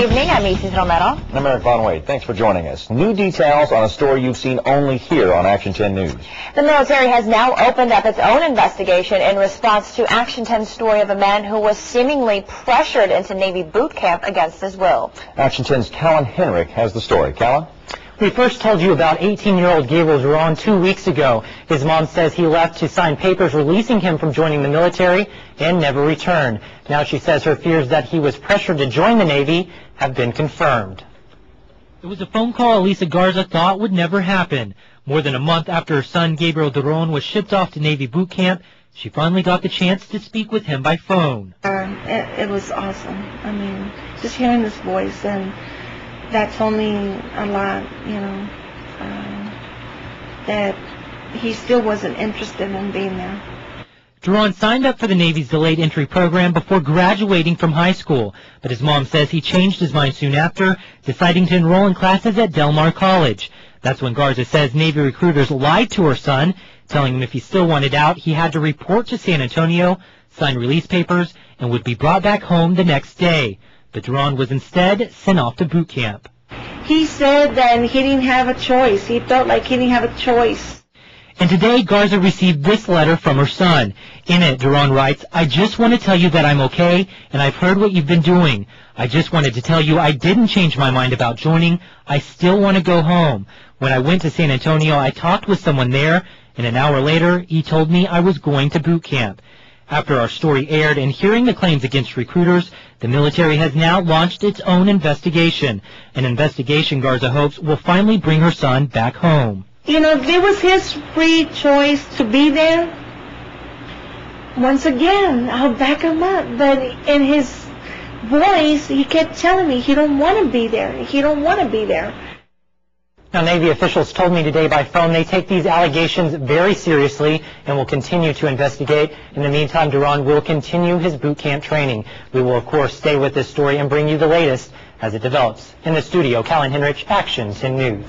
evening. I'm Isis Romero. And I'm Eric Von Wade. Thanks for joining us. New details on a story you've seen only here on Action 10 News. The military has now opened up its own investigation in response to Action 10's story of a man who was seemingly pressured into Navy boot camp against his will. Action 10's Callan Henrik has the story. Callan? We first told you about 18-year-old Gabe 2 weeks ago. His mom says he left to sign papers releasing him from joining the military and never returned. Now she says her fears that he was pressured to join the Navy have been confirmed. It was a phone call Elisa Garza thought would never happen. More than a month after her son Gabriel Duron was shipped off to Navy boot camp, she finally got the chance to speak with him by phone. It was awesome. I mean, just hearing his voice, and that told me a lot, that he still wasn't interested in being there. Duron signed up for the Navy's delayed entry program before graduating from high school, but his mom says he changed his mind soon after, deciding to enroll in classes at Del Mar College. That's when Garza says Navy recruiters lied to her son, telling him if he still wanted out, he had to report to San Antonio, sign release papers, and would be brought back home the next day. But Duron was instead sent off to boot camp. He said that he didn't have a choice. He felt like he didn't have a choice. And today, Garza received this letter from her son. In it, Duron writes, "I just want to tell you that I'm okay, and I've heard what you've been doing. I just wanted to tell you I didn't change my mind about joining. I still want to go home. When I went to San Antonio, I talked with someone there, and an hour later, he told me I was going to boot camp." After our story aired and hearing the claims against recruiters, the military has now launched its own investigation. An investigation Garza hopes will finally bring her son back home. If it was his free choice to be there, once again, I'll back him up. But in his voice, he kept telling me he don't want to be there. He don't want to be there. Now, Navy officials told me today by phone they take these allegations very seriously and will continue to investigate. In the meantime, Duron will continue his boot camp training. We will, of course, stay with this story and bring you the latest as it develops. In the studio, Callan Henrich, Action 10 News.